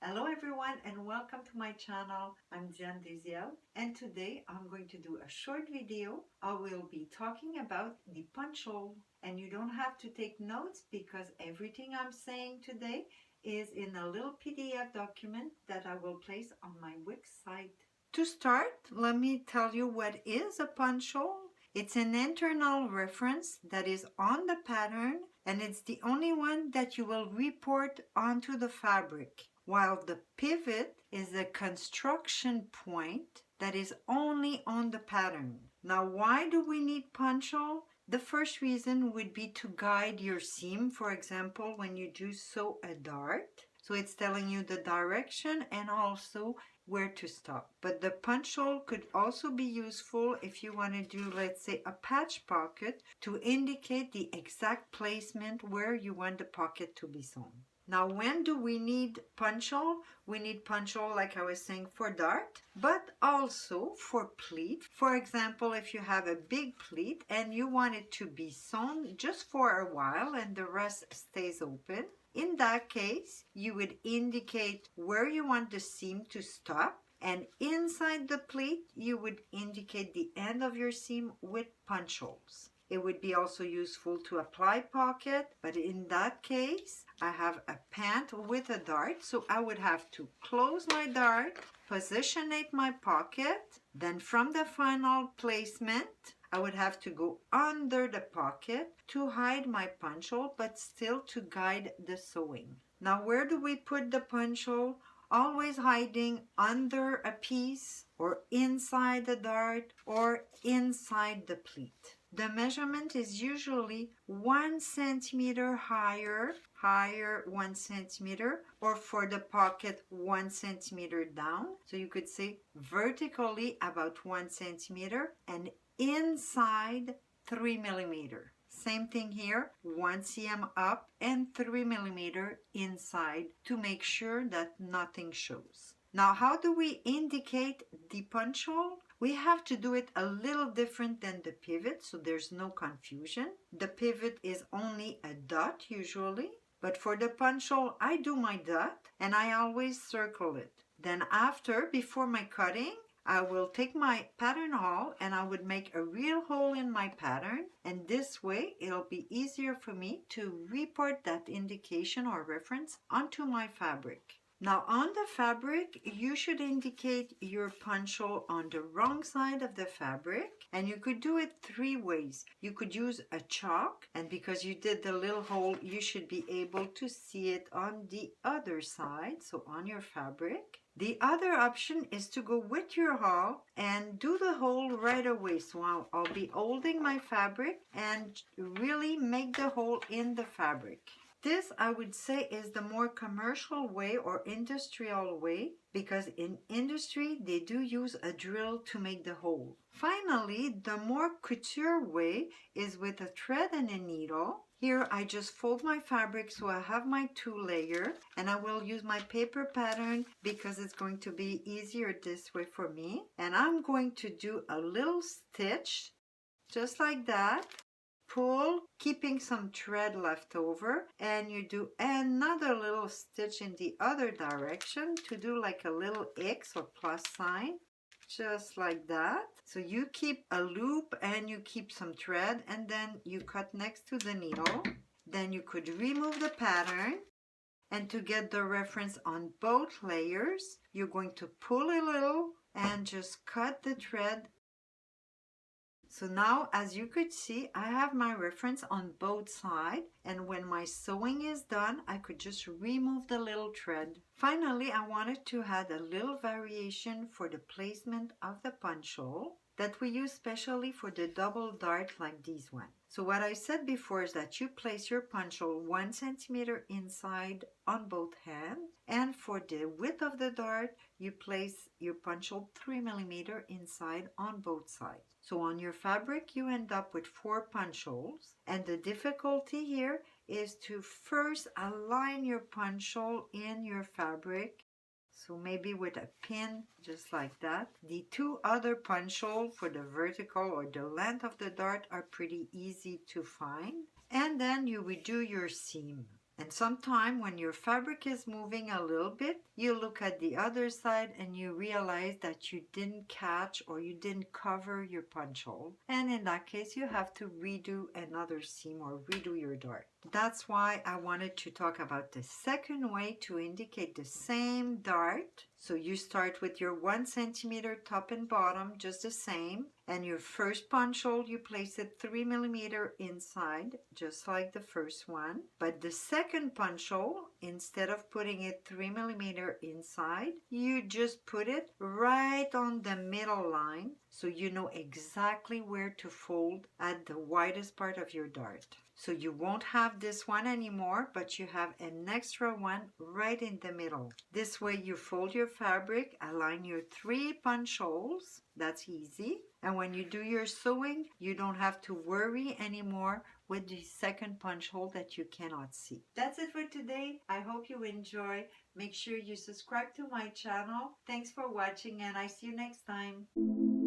Hello everyone and welcome to my channel. I'm Deziel and today I'm going to do a short video. I will be talking about the Poncho, and you don't have to take notes because everything I'm saying today is in a little PDF document that I will place on my website. To start, let me tell you what is a Poncho. It's an internal reference that is on the pattern, and it's the only one that you will report onto the fabric, while the pivot is a construction point that is only on the pattern. Now, why do we need Poncho? The first reason would be to guide your seam, for example, when you do sew a dart. So it's telling you the direction and also where to stop. But the punch hole could also be useful if you want to do, let's say, a patch pocket to indicate the exact placement where you want the pocket to be sewn. Now, when do we need punch hole? We need punch hole, like I was saying, for dart, but also for pleat. For example, if you have a big pleat and you want it to be sewn just for a while and the rest stays open, in that case, you would indicate where you want the seam to stop, and inside the pleat, you would indicate the end of your seam with punch holes. It would be also useful to apply pocket, but in that case, I have a pant with a dart, so I would have to close my dart, positionate my pocket, then from the final placement, I would have to go under the pocket to hide my punch hole, but still to guide the sewing. Now, where do we put the punch hole? Always hiding under a piece or inside the dart or inside the pleat. The measurement is usually 1 centimeter higher 1 centimeter, or for the pocket 1 centimeter down. So you could say vertically about 1 centimeter and inside 3 millimeter. Same thing here, 1 cm up and 3 millimeter inside to make sure that nothing shows. Now, how do we indicate the punch hole? We have to do it a little different than the pivot, so there's no confusion. The pivot is only a dot usually, but for the punch hole, I do my dot and I always circle it. Then after, before my cutting, I will take my pattern awl and I would make a real hole in my pattern, and this way it'll be easier for me to report that indication or reference onto my fabric. Now, on the fabric, you should indicate your punch hole on the wrong side of the fabric, and you could do it 3 ways. You could use a chalk, and because you did the little hole, you should be able to see it on the other side, so on your fabric. The other option is to go with your awl and do the hole right away. So I'll be holding my fabric and really make the hole in the fabric. This, I would say, is the more commercial way or industrial way, because in industry they do use a drill to make the hole. Finally, the more couture way is with a thread and a needle. Here I just fold my fabric so I have my 2 layer, and I will use my paper pattern because it's going to be easier this way for me. And I'm going to do a little stitch just like that. Pull, keeping some thread left over, and you do another little stitch in the other direction to do like a little X or plus sign, just like that. So you keep a loop and you keep some thread, and then you cut next to the needle. Then you could remove the pattern, and to get the reference on both layers, you're going to pull a little and just cut the thread. So now, as you could see, I have my reference on both sides, and when my sewing is done, I could just remove the little thread. Finally, I wanted to add a little variation for the placement of the punch hole that we use specially for the double dart like this one. So what I said before is that you place your punch hole 1 centimeter inside on both hands, and for the width of the dart, you place your punch hole 3 millimeter inside on both sides. So on your fabric, you end up with 4 punch holes, and the difficulty here is to first align your punch hole in your fabric. So maybe with a pin, just like that. The 2 other punch holes for the vertical or the length of the dart are pretty easy to find. And then you redo your seam. And sometime when your fabric is moving a little bit, you look at the other side and you realize that you didn't catch or you didn't cover your punch hole. And in that case, you have to redo another seam or redo your dart. That's why I wanted to talk about the second way to indicate the same dart. So you start with your 1 centimeter top and bottom, just the same. And your first punch hole, you place it 3 millimeter inside, just like the first one. But the second punch hole, instead of putting it 3 millimeter inside, you just put it right on the middle line, so you know exactly where to fold at the widest part of your dart. So you won't have this one anymore, but you have an extra one right in the middle. This way you fold your fabric, align your 3 punch holes. That's easy. And when you do your sewing, you don't have to worry anymore with the second punch hole that you cannot see. That's it for today. I hope you enjoy. Make sure you subscribe to my channel. Thanks for watching, and I see you next time.